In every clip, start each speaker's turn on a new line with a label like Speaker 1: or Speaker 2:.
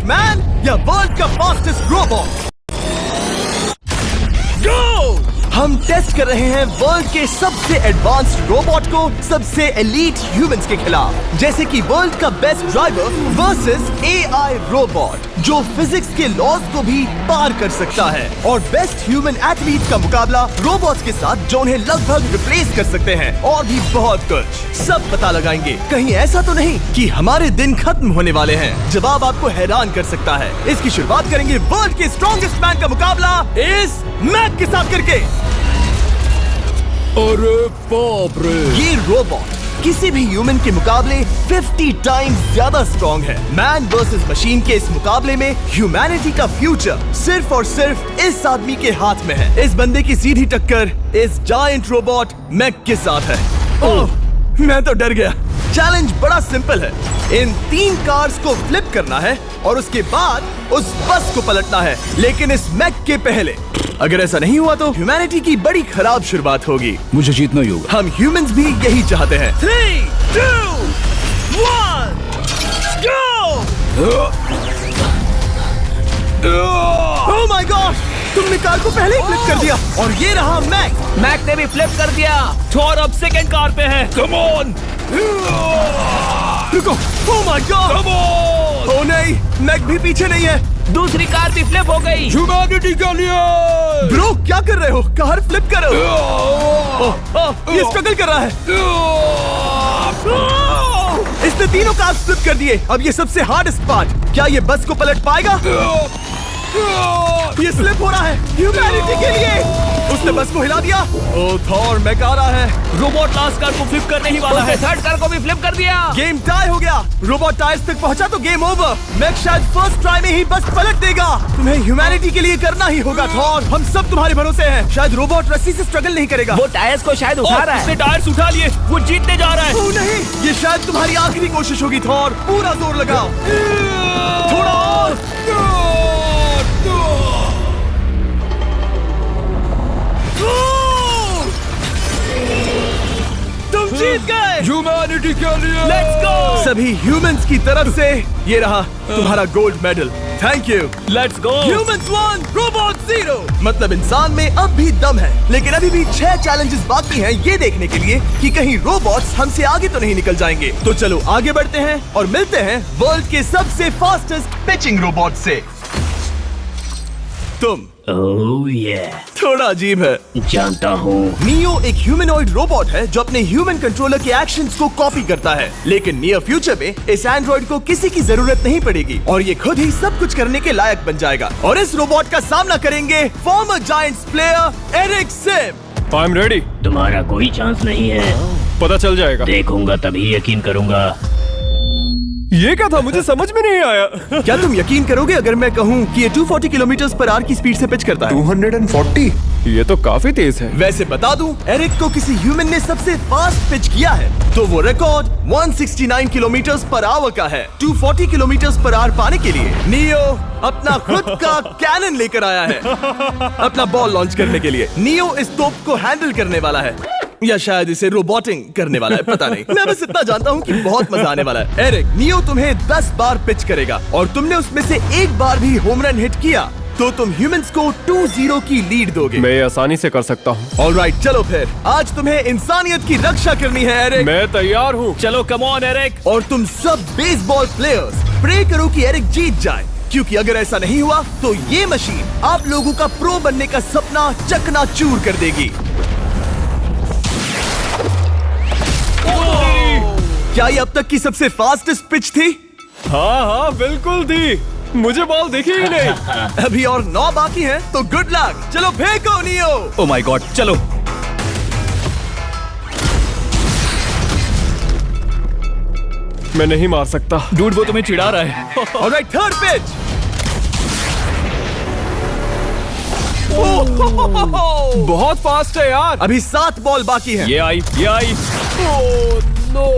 Speaker 1: Fastest man या world का fastest robot? गो! हम टेस्ट कर रहे हैं वर्ल्ड के सबसे एडवांस्ड रोबोट को सबसे एलीट ह्यूमंस के खिलाफ, जैसे कि वर्ल्ड का best driver versus AI robot जो फिजिक्स के लॉज को भी पार कर सकता है, और बेस्ट ह्यूमन एथलीट का मुकाबला रोबोट्स के साथ जो उन्हें लगभग रिप्लेस कर सकते हैं, और भी बहुत कुछ। सब पता लगाएंगे। कहीं ऐसा तो नहीं कि हमारे दिन खत्म होने वाले हैं? जवाब आपको हैरान कर सकता है। इसकी शुरुआत करेंगे वर्ल्ड के स्ट्रॉन्गेस्ट मैन का मुकाबला इस मैक के साथ करके।
Speaker 2: अरे बाप रे!
Speaker 1: ये रोबोट किसी भी ह्यूमन के मुकाबले 50 टाइम्स ज्यादा स्ट्रॉन्ग है। मैन वर्सेस मशीन के इस मुकाबले में ह्यूमैनिटी का फ्यूचर सिर्फ और सिर्फ इस आदमी के हाथ में है। इस बंदे की सीधी टक्कर इस जायंट रोबोट मैक के साथ है। ओह, मैं तो डर गया। चैलेंज बड़ा सिंपल है। इन 3 कार्स को फ्लिप करना है और उसके बाद उस बस को पलटना है, लेकिन इस मैक के पहले। अगर ऐसा नहीं हुआ तो ह्यूमैनिटी की बड़ी खराब शुरुआत होगी।
Speaker 2: मुझे जीतना ही होगा।
Speaker 1: हम ह्यूमंस भी यही चाहते हैं। 3, 2, 1, गो! Oh my God! तुमने कार को पहले ही फ्लिप कर दिया, और ये रहा मैक।
Speaker 3: मैक ने भी फ्लिप कर दिया। थॉर अब सेकंड कार पे है।
Speaker 2: Come on!
Speaker 1: रुको! Oh my God!
Speaker 2: Come on!
Speaker 1: Oh नहीं, मैक भी पीछे नहीं है।
Speaker 3: दूसरी कार भी फ्लिप हो गई।
Speaker 2: ह्यूमैनिटी के लिए!
Speaker 1: ब्रो, क्या कर रहे हो? कार फ्लिप करो। ये स्ट्रगल कर रहा है। इसने तीनों कार फ्लिप कर दिए। अब ये सबसे हार्डेस्ट पार्ट। क्या ये बस को पलट पाएगा? ये स्लिप हो रहा है ह्यूमैनिटी के लिए। उसने बस को हिला दिया। ओह थॉर, मैक आ रहा है।
Speaker 3: रोबोट लास्ट कार को फ्लिप करने ही वाला है। थर्ड कार को भी फ्लिप कर दिया।
Speaker 1: गेम टाई हो गया। रोबोट टायर्स तक पहुंचा तो गेम ओवर। मैक शायद फर्स्ट ट्राई में ही बस पलट देगा। तुम्हें ह्यूमैनिटी के लिए करना ही होगा थॉर। हम सब तुम्हारे भरोसे हैं। शायद रोबोट रस्सी से स्ट्रगल नहीं करेगा।
Speaker 3: वो टायर्स को शायद उठा रहा है। उसने टायर्स उठा लिए। वो जीतने जा रहा है।
Speaker 1: ओह नहीं, ये शायद तुम्हारी आखिरी कोशिश होगी थॉर। पूरा जोर लगाओ। थोड़ा और। तुम जीत गए।
Speaker 2: ह्यूमैनिटी के लिए!
Speaker 3: Let's go!
Speaker 1: सभी ह्यूमंस की तरफ से ये रहा तुम्हारा gold medal. Thank you.
Speaker 3: Let's go!
Speaker 1: Humans 1, robot 0। मतलब इंसान में अब भी दम है, लेकिन अभी भी 6 चैलेंजेस बाकी हैं ये देखने के लिए कि कहीं रोबोट्स हमसे आगे तो नहीं निकल जाएंगे। तो चलो आगे बढ़ते हैं और मिलते हैं वर्ल्ड के सबसे फास्टेस्ट पिचिंग रोबोट से। तुम
Speaker 3: ओह ये
Speaker 1: थोड़ा अजीब है,
Speaker 3: जानता हूँ।
Speaker 1: नियो एक ह्यूमनॉइड रोबोट है जो अपने ह्यूमन कंट्रोलर के एक्शंस को कॉपी करता है, लेकिन नियर फ्यूचर में इस एंड्रॉइड को किसी की जरूरत नहीं पड़ेगी और ये खुद ही सब कुछ करने के लायक बन जाएगा। और इस रोबोट का सामना करेंगे former giants player Eric Sim.
Speaker 2: I am ready.
Speaker 3: तुम्हारा कोई चांस नहीं है।
Speaker 2: पता चल जाएगा।
Speaker 3: देखूंगा तभी यकीन करूंगा।
Speaker 2: ये क्या था? मुझे समझ में नहीं आया।
Speaker 1: क्या तुम यकीन करोगे अगर मैं कहूँ कि ये 240 किलोमीटर पर आवर की स्पीड से पिच करता है?
Speaker 2: 240? ये तो काफी तेज है।
Speaker 1: वैसे बता दूं, एरिक को किसी ह्यूमन ने सबसे फास्ट पिच किया है तो वो रिकॉर्ड 169 किलोमीटर पर आवर का है। 240 किलोमीटर पर आवर पाने के लिए नियो अपना खुद का कैनन लेकर आया है अपना बॉल लॉन्च करने के लिए। नियो इस तोप को हैंडल करने वाला है, या शायद इसे रोबोटिंग करने वाला है, पता नहीं। मैं बस इतना जानता हूँ कि बहुत मजा आने वाला है। एरिक, नियो तुम्हें 10 बार पिच करेगा और तुमने उसमें से एक बार भी होम रन हिट किया तो तुम ह्यूमंस को 2-0 की लीड दोगे।
Speaker 2: मैं ये आसानी से कर सकता हूँ।
Speaker 1: ऑलराइट, चलो फिर आज तुम्हें इंसानियत की रक्षा करनी है एरिक।
Speaker 2: मैं तैयार हूँ।
Speaker 3: चलो कम ऑन एरिक।
Speaker 1: और तुम सब बेसबॉल प्लेयर्स प्रे करो कि एरिक जीत जाए, क्योंकि अगर ऐसा नहीं हुआ तो ये मशीन आप लोगों का प्रो बनने का सपना चकनाचूर कर देगी। क्या ये अब तक की सबसे फास्टेस्ट पिच थी?
Speaker 2: हाँ हाँ बिल्कुल थी। मुझे बॉल दिखी ही नहीं।
Speaker 1: अभी और 9 बाकी हैं, तो गुड लक। चलो फेंको नियो।
Speaker 2: ओह माय गॉड, चलो। मैं नहीं मार सकता।
Speaker 3: डूड वो तुम्हें चिढ़ा रहा है।
Speaker 1: Alright, third pitch.
Speaker 2: बहुत फास्ट है यार।
Speaker 1: अभी 7 बॉल बाकी हैं।
Speaker 3: ये आई।
Speaker 2: Oh no!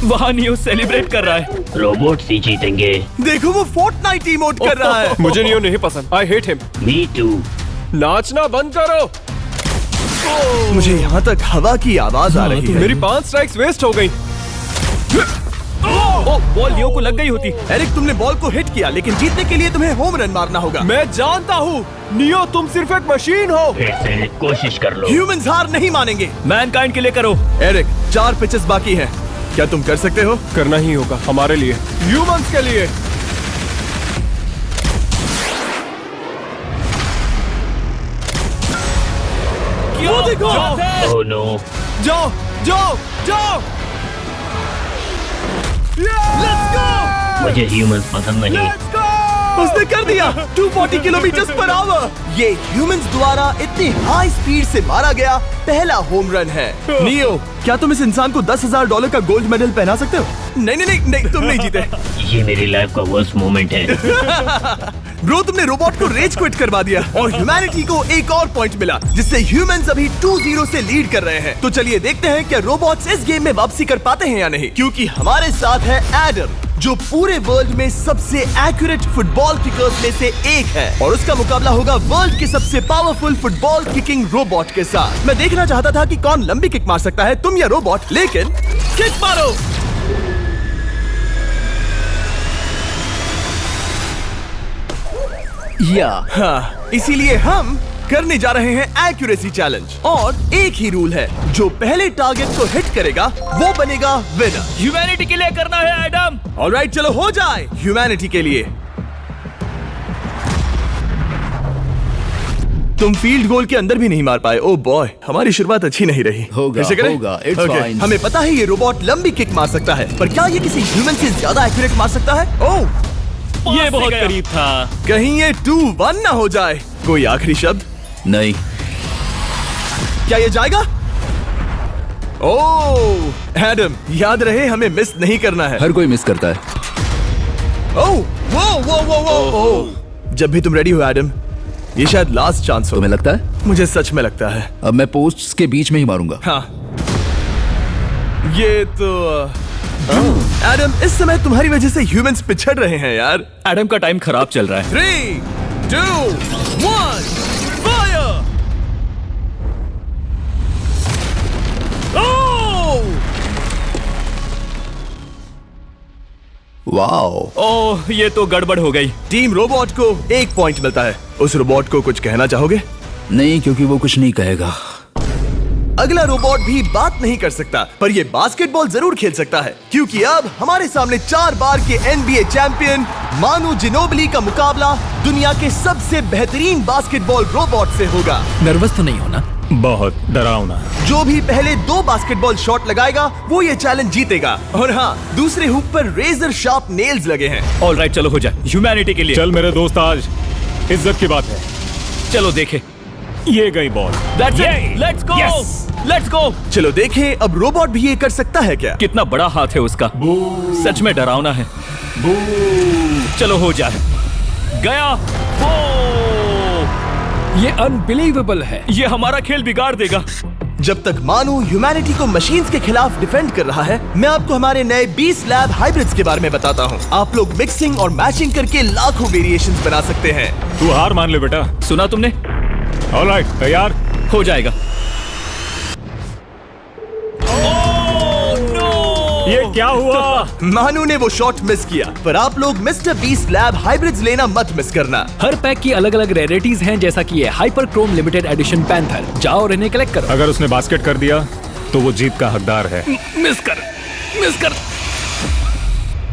Speaker 3: वहाँ नियो सेलिब्रेट कर रहा है। रोबोट ही जीतेंगे।
Speaker 1: देखो वो फोर्टनाइट इमोट कर रहा है।
Speaker 2: मुझे नियो नहीं पसंद। I hate him.
Speaker 3: Me too.
Speaker 2: नाचना बंद करो।
Speaker 1: मुझे यहाँ तक हवा की आवाज आ रही है।
Speaker 2: मेरी 5 स्ट्राइक्स वेस्ट हो गई।
Speaker 3: ओ, बॉल लियो को लग गई होती।
Speaker 1: एरिक, तुमने बॉल को हिट किया, लेकिन जीतने के लिए तुम्हें होम रन मारना होगा।
Speaker 2: मैं जानता हूँ नियो, तुम सिर्फ एक मशीन हो।
Speaker 3: फिर से कोशिश कर लो।
Speaker 1: ह्यूमंस हार नहीं मानेंगे।
Speaker 3: मैनकाइंड के लिए करो।
Speaker 1: एरिक, 4 पिचेस बाकी हैं। क्या तुम कर सकते हो?
Speaker 2: करना ही होगा हमारे लिए, ह्यूमंस के लिए।
Speaker 1: वो देखो।
Speaker 3: Oh no.
Speaker 2: जाओ जाओ जाओ।
Speaker 1: Let's go.
Speaker 3: मुझे ह्यूमंस पसंद नहीं।
Speaker 1: उसने कर दिया 240 किलोमीटर पर आवर। ये ह्यूमंस द्वारा इतनी हाई स्पीड से मारा गया पहला होम रन है। नियो, क्या तुम इस इंसान को $10,000 का गोल्ड मेडल पहना सकते हो? नहीं, तुम नहीं जीते।
Speaker 3: ये मेरी लाइफ का वर्स्ट मोमेंट है।
Speaker 1: ब्रो, तुमने रोबोट को रेज क्विट करवा दिया और ह्यूमैनिटी को एक और पॉइंट मिला, जिससे ह्यूमंस अभी 2-0 से लीड कर रहे हैं। तो चलिए देखते हैं क्या रोबोट्स इस गेम में वापसी कर पाते हैं या नहीं, क्योंकि हमारे साथ है एडम, जो पूरे वर्ल्ड में सबसे एक्यूरेट फुटबॉल किकर्स में से एक है, और उसका मुकाबला होगा वर्ल्ड के सबसे पावरफुल फुटबॉल किकिंग रोबोट के साथ। मैं देखना चाहता था कि कौन लंबी किक मार सकता है, तुम या रोबोट, लेकिन किक मारो। हाँ, इसीलिए हम करने जा रहे हैं एक्यूरेसी चैलेंज, और एक ही रूल है, जो पहले टारगेट को हिट करेगा वो बनेगा विनर।
Speaker 3: ह्यूमैनिटी के लिए करना है एडम।
Speaker 1: ऑलराइट, चलो हो जाए ह्यूमैनिटी के लिए। तुम फील्ड गोल के अंदर भी नहीं मार पाए। ओ बॉय, हमारी शुरुआत अच्छी नहीं रही।
Speaker 4: होगा,
Speaker 1: फिर से करें?
Speaker 4: होगा, it's
Speaker 1: Okay,
Speaker 4: fine.
Speaker 1: हमें पता है ये रोबोट लंबी किक मार सकता है, पर क्या ये किसी ह्यूमन से ज्यादा एक्यूरेट मार सकता है? ओह,
Speaker 3: ये बहुत करीब था।
Speaker 1: कहीं ये 2-1 ना हो जाए। कोई आखिरी शब्द?
Speaker 4: नहीं।
Speaker 1: क्या ये जाएगा? ओह एडम, याद रहे हमें मिस नहीं करना है।
Speaker 4: हर कोई मिस करता है।
Speaker 1: ओह, वो। जब भी तुम रेडी हो एडम, ये शायद लास्ट चांस हो।
Speaker 4: तुम्हें लगता है?
Speaker 1: मुझे सच में लगता है।
Speaker 4: अब मैं पोस्ट्स के बीच में ही मारूंगा।
Speaker 1: हाँ, ये तो एडम, इस समय तुम्हारी वजह से ह्यूमंस पिछड़ रहे हैं यार।
Speaker 3: एडम का टाइम खराब चल रहा है।
Speaker 1: 3, 2, 1, फायर!
Speaker 4: वाओ।
Speaker 3: ओह, ये तो गड़बड़ हो गई।
Speaker 1: टीम रोबोट को 1 पॉइंट मिलता है। उस रोबोट को कुछ कहना चाहोगे?
Speaker 4: नहीं, क्योंकि वो कुछ नहीं कहेगा।
Speaker 1: अगला रोबोट भी बात नहीं कर सकता, पर ये बास्केटबॉल जरूर खेल सकता है, क्योंकि अब हमारे सामने 4 बार के NBA चैंपियन मानू जिनोबिली का मुकाबला दुनिया के सबसे बेहतरीन बास्केटबॉल रोबोट से होगा।
Speaker 4: नर्वस तो नहीं होना?
Speaker 2: बहुत डरावना।
Speaker 1: जो भी पहले 2 बास्केटबॉल शॉट लगाएगा वो ये चैलेंज जीतेगा। और हाँ, दूसरे हुक पर रेजर शार्प नेल्स लगे हैं।
Speaker 3: ऑलराइट, चलो हो जाए ह्यूमैनिटी के लिए।
Speaker 2: चल मेरे दोस्त, आज इज्जत की बात है।
Speaker 3: चलो देखे।
Speaker 2: ये गई ball.
Speaker 3: That's it. Let's go.
Speaker 2: Yes.
Speaker 3: Let's go.
Speaker 1: चलो देखें अब रोबोट भी ये कर सकता है क्या?
Speaker 3: कितना बड़ा हाथ है उसका। सच में डरावना है। चलो हो जाए। गया।
Speaker 5: ये अनबिलीवेबल है।
Speaker 3: ये हमारा खेल बिगाड़ देगा।
Speaker 1: जब तक मानू ह्यूमैनिटी को मशीन्स के खिलाफ डिफेंड कर रहा है, मैं आपको हमारे नए 20 लैब हाइब्रिड्स के बारे में बताता हूँ। आप लोग मिक्सिंग और मैचिंग करके लाखों वेरिएशंस बना सकते हैं।
Speaker 2: तू हार मान ले बेटा।
Speaker 3: सुना तुमने?
Speaker 2: ऑलराइट, तैयार?
Speaker 3: हो जाएगा।
Speaker 2: ये क्या हुआ?
Speaker 1: मानू ने वो शॉट मिस किया, पर आप लोग मिस्टर 20 लैब हाइब्रिड्स लेना मत मिस करना।
Speaker 5: हर पैक की अलग अलग रेयरिटीज हैं, जैसा कि ये hyper Chrome limited edition panther. जाओ और इन्हें कलेक्ट करो।
Speaker 2: अगर उसने बास्केट कर दिया तो वो जीत का हकदार है।
Speaker 5: मिस कर।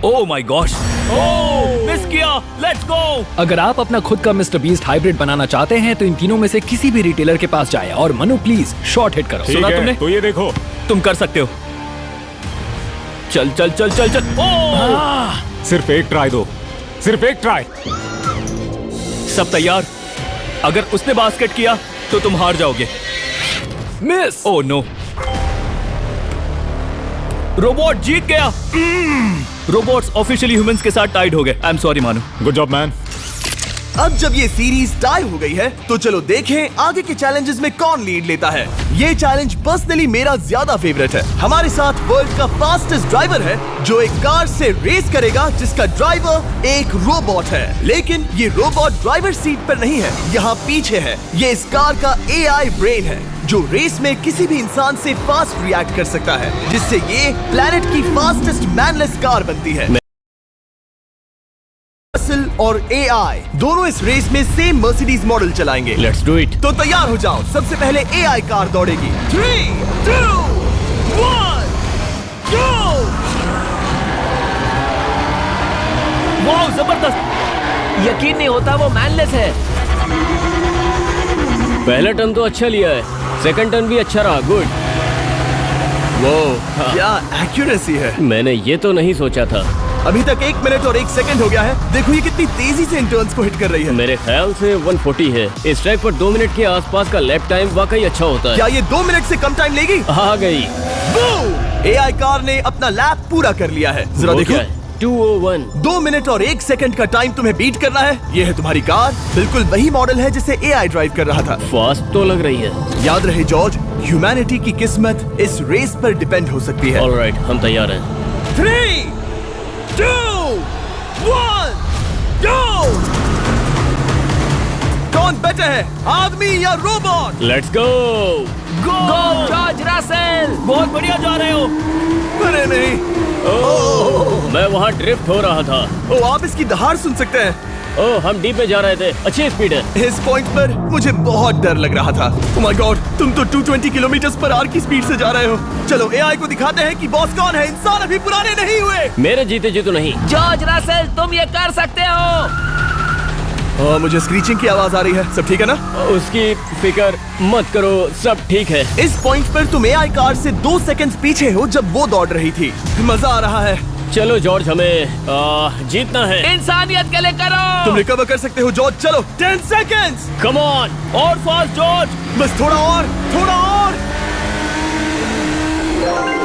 Speaker 3: Oh my gosh. Oh, miss किया। Let's go.
Speaker 5: अगर आप अपना खुद का मिस्टर बीस्ट हाइब्रिड बनाना चाहते हैं तो इन तीनों में से किसी भी रिटेलर के पास जाए और मनु प्लीज शॉट हिट करो।
Speaker 2: ठीक
Speaker 3: सुना
Speaker 2: है,
Speaker 3: तुमने?
Speaker 2: तो ये देखो।
Speaker 3: तुम कर सकते हो। चल चल चल चल चल। ओह!
Speaker 2: सिर्फ एक ट्राई दो, सिर्फ एक ट्राई।
Speaker 3: सब तैयार? अगर उसने बास्केट किया तो तुम हार जाओगे।
Speaker 5: मिस।
Speaker 3: ओह नो, रोबोट जीत गया। रोबोट्स ऑफिशियली ह्यूमंस के साथ टाइड हो गए। आई एम सॉरी मानू।
Speaker 2: Good job man.
Speaker 1: अब जब ये सीरीज टाई हो गई है, तो चलो देखें आगे के चैलेंजेस में कौन लीड लेता है। ये चैलेंज पर्सनली मेरा ज्यादा फेवरेट है। हमारे साथ वर्ल्ड का फास्टेस्ट ड्राइवर है, जो एक कार से रेस करेगा जिसका ड्राइवर एक रोबोट है। लेकिन ये रोबोट ड्राइवर सीट पर नहीं है, यहाँ पीछे है। ये इस कार का AI ब्रेन है। जो रेस में किसी भी इंसान से फास्ट रिएक्ट कर सकता है, जिससे ये प्लेनेट की फास्टेस्ट मैनलेस कार बनती है। रसल और एआई दोनों इस रेस में सेम मर्सिडीज मॉडल चलाएंगे।
Speaker 3: Let's do it.
Speaker 1: तो तैयार हो जाओ, सबसे पहले एआई कार दौड़ेगी। 3, 2, 1, go!
Speaker 3: वाह, जबरदस्त।
Speaker 6: यकीन नहीं होता वो मैनलेस है।
Speaker 2: पहला टर्न तो अच्छा लिया है, सेकंड टर्न भी अच्छा रहा। गुड। वो
Speaker 1: क्या एक्यूरेसी है।
Speaker 2: मैंने ये तो नहीं सोचा था।
Speaker 1: अभी तक 1 मिनट और 1 सेकंड हो गया है। देखो ये कितनी तेजी से इन टर्न्स को हिट कर रही है।
Speaker 2: मेरे ख्याल से 140 है। इस ट्रैक पर 2 मिनट के आसपास का लैप टाइम वाकई अच्छा होता है।
Speaker 1: क्या ये 2 मिनट से कम टाइम लेगी?
Speaker 2: आ गई।
Speaker 1: एआई कार ने अपना लैप पूरा कर लिया है। जरा
Speaker 2: वो
Speaker 1: देखो,
Speaker 2: क्या है? 201।
Speaker 1: 2 मिनट और 1 सेकंड का टाइम तुम्हें बीट करना है। ये है तुम्हारी कार, बिल्कुल वही मॉडल है जिसे एआई ड्राइव कर रहा था।
Speaker 2: फास्ट तो लग रही है।
Speaker 1: याद रहे जॉर्ज, ह्यूमैनिटी की किस्मत इस रेस पर डिपेंड हो सकती है।
Speaker 2: ऑलराइट, हम तैयार हैं।
Speaker 1: 3, 2, 1, go! कौन बेटर है, आदमी या robot?
Speaker 2: Let's go.
Speaker 6: Go George Russell.
Speaker 3: बहुत बढ़िया जा रहे हो।
Speaker 1: अरे नहीं,
Speaker 2: मैं वहाँ ड्रिफ्ट हो रहा था।
Speaker 1: ओ आप इसकी दहाड़ सुन सकते हैं।
Speaker 2: ओह, हम डीप में जा रहे थे। अच्छी स्पीड है।
Speaker 1: इस पॉइंट पर मुझे बहुत डर लग रहा था। ओह माय गॉड, तुम तो 220 किलोमीटर पर आवर की स्पीड से जा रहे हो। चलो एआई को दिखाते हैं कि बॉस कौन है। इंसान अभी पुराने नहीं हुए।
Speaker 2: मेरे जीते जी तो नहीं।
Speaker 6: जॉर्ज रसेल, तुम ये कर सकते हो।
Speaker 1: मुझे स्क्रीचिंग की आवाज आ रही है। सब ठीक है ना?
Speaker 2: उसकी फिक्र मत करो, सब ठीक है।
Speaker 1: इस पॉइंट पर तुम एआई कार से 2 सेकंड्स पीछे हो जब वो दौड़ रही थी। मजा आ रहा है।
Speaker 2: चलो जॉर्ज, हमें जीतना है।
Speaker 6: इंसानियत के लिए करो।
Speaker 1: तुम रिकवर कर सकते हो जॉर्ज। चलो 10 सेकंड्स।
Speaker 2: Come on.
Speaker 3: और फास्ट जॉर्ज।
Speaker 1: बस थोड़ा और, थोड़ा और।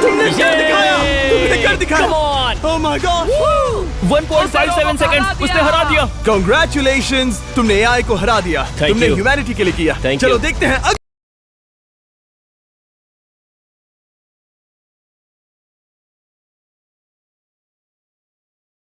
Speaker 1: तुमने कर दिखाया, तुमने कर दिखाया।
Speaker 2: Come on.
Speaker 1: Oh my God.
Speaker 3: 1.57 seconds उसने हरा दिया।
Speaker 1: Congratulations, तुमने एआई को हरा दिया।
Speaker 2: Thank
Speaker 1: तुमने
Speaker 2: you.
Speaker 1: ह्यूमैनिटी के लिए किया।
Speaker 2: Thank
Speaker 1: चलो
Speaker 2: you.
Speaker 1: देखते हैं